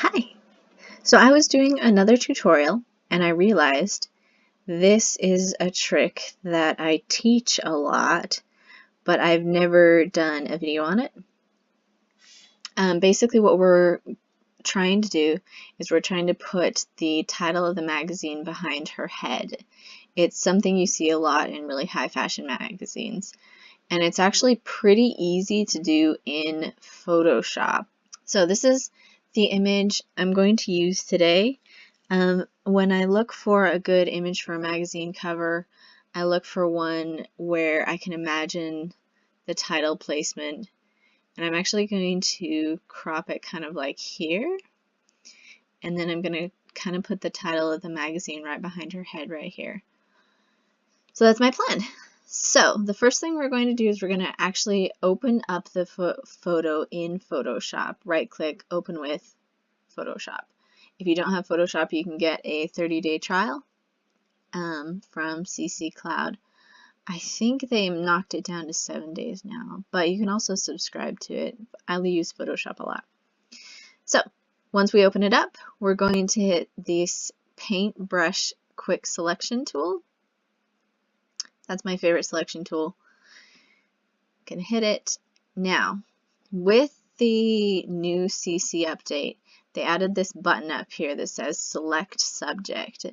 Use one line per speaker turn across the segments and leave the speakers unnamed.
Hi! So I was doing another tutorial and I realized this is a trick that I teach a lot, but I've never done a video on it. Basically what we're trying to do is we're trying to put the title of the magazine behind her head. It's something you see a lot in really high fashion magazines, and it's actually pretty easy to do in Photoshop. So this is the image I'm going to use today. When I look for a good image for a magazine cover, I look for one where I can imagine the title placement, and I'm actually going to crop it kind of like here, and then I'm going to kind of put the title of the magazine right behind her head right here. So that's my plan. So the first thing we're going to do is we're going to actually open up the photo in Photoshop. Right click, open with Photoshop. If you don't have Photoshop, you can get a 30-day trial from CC Cloud. I think they knocked it down to 7 days now, but you can also subscribe to it. I use Photoshop a lot. So once we open it up, we're going to hit this paintbrush quick selection tool. That's my favorite selection tool. Can hit it. Now, with the new CC update, they added this button up here that says select subject.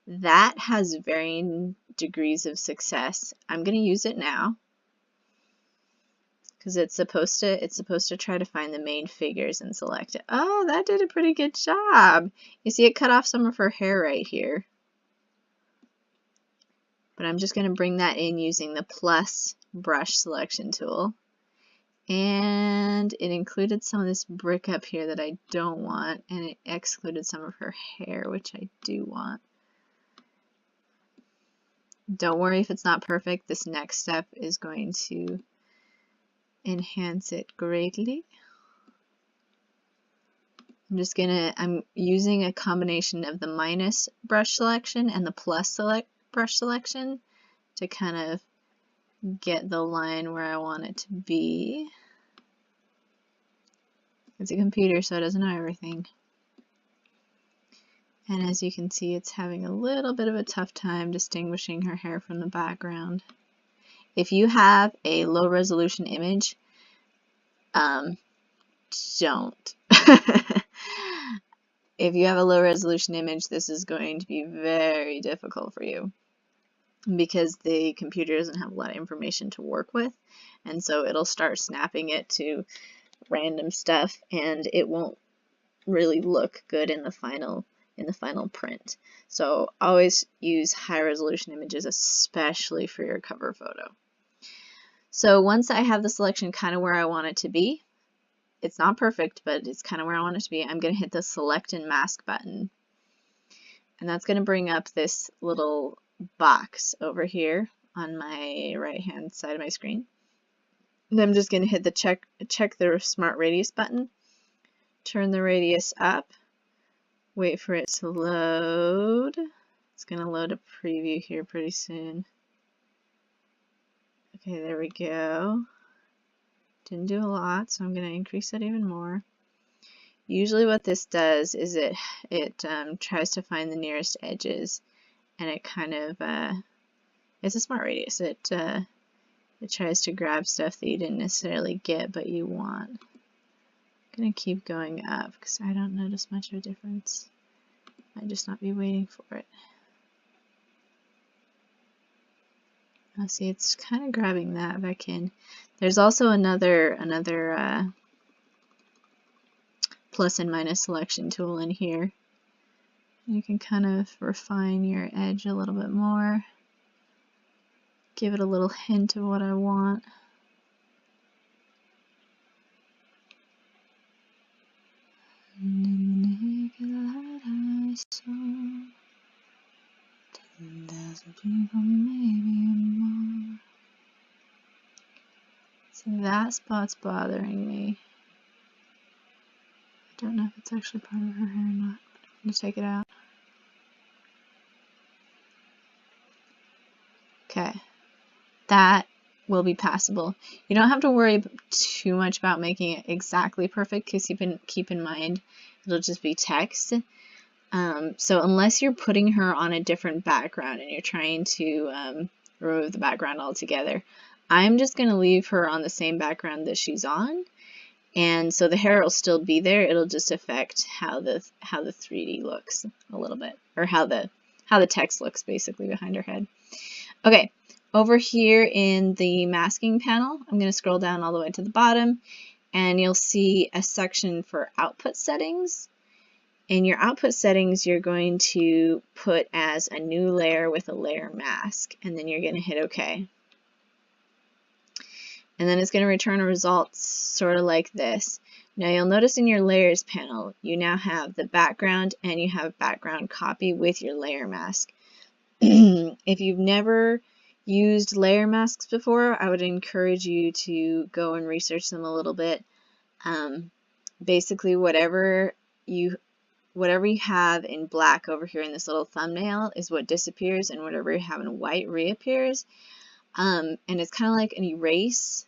That has varying degrees of success. I'm going to use it now because it's supposed to try to find the main figures and select it. Oh, that did a pretty good job. You see it cut off some of her hair right here. But I'm just going to bring that in using the plus brush selection tool. And it included some of this brick up here that I don't want, and it excluded some of her hair, which I do want. Don't worry if it's not perfect. This next step is going to enhance it greatly. I'm using a combination of the minus brush selection and the plus brush selection to kind of get the line where I want it to be. It's a computer, so it doesn't know everything. And as you can see, it's having a little bit of a tough time distinguishing her hair from the background. If you have a low resolution image, don't. If you have a low resolution image, this is going to be very difficult for you because the computer doesn't have a lot of information to work with, and so it'll start snapping it to random stuff, and it won't really look good in the final print. So always use high resolution images, especially for your cover photo. So once I have the selection kind of where I want it to be, it's not perfect, but it's kind of where I want it to be, I'm going to hit the select and mask button. And that's going to bring up this little box over here on my right hand side of my screen. And I'm just going to hit the check the smart radius button, turn the radius up, wait for it to load. It's going to load a preview here pretty soon. Okay, there we go. Didn't do a lot, so I'm going to increase it even more. Usually what this does is it tries to find the nearest edges, and it kind of, it's a smart radius. It tries to grab stuff that you didn't necessarily get but you want. I'm going to keep going up because I don't notice much of a difference. Might just not be waiting for it. Now see, it's kind of grabbing that back in. There's also another plus and minus selection tool in here. You can kind of refine your edge a little bit more. Give it a little hint of what I want. And in the naked light I saw 10,000 people, maybe more. See, that spot's bothering me. I don't know if it's actually part of her hair or not. I'm going to take it out. Okay. That will be passable. You don't have to worry too much about making it exactly perfect because keep in mind It'll just be text. So unless you're putting her on a different background and you're trying to remove the background altogether, I'm just going to leave her on the same background that she's on. And so the hair will still be there. It'll just affect how the 3D looks a little bit, or how the text looks basically behind her head. Okay, over here in the masking panel, I'm going to scroll down all the way to the bottom, and you'll see a section for output settings. In your output settings, you're going to put as a new layer with a layer mask, and then you're going to hit OK. And then it's going to return a result sort of like this. Now you'll notice in your layers panel, you now have the background and you have background copy with your layer mask. If you've never used layer masks before, I would encourage you to go and research them a little bit. Basically, whatever you have in black over here in this little thumbnail is what disappears, and whatever you have in white reappears. And it's kind of like an erase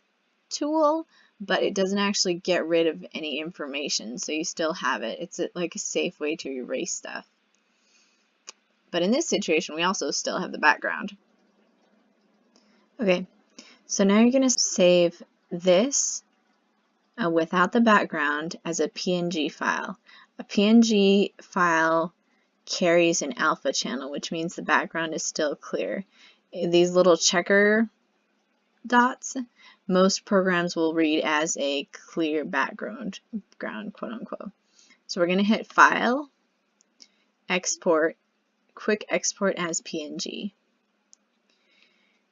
tool, but it doesn't actually get rid of any information, so you still have it. It's like a safe way to erase stuff. But in this situation, we also still have the background. Okay, so now you're going to save this without the background as a PNG file. A PNG file carries an alpha channel, which means the background is still clear. These little checker dots, most programs will read as a clear background, quote unquote. So we're going to hit File, Export, Quick Export as PNG.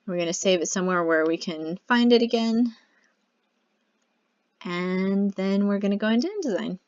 We're going to save it somewhere where we can find it again, and then we're going to go into InDesign.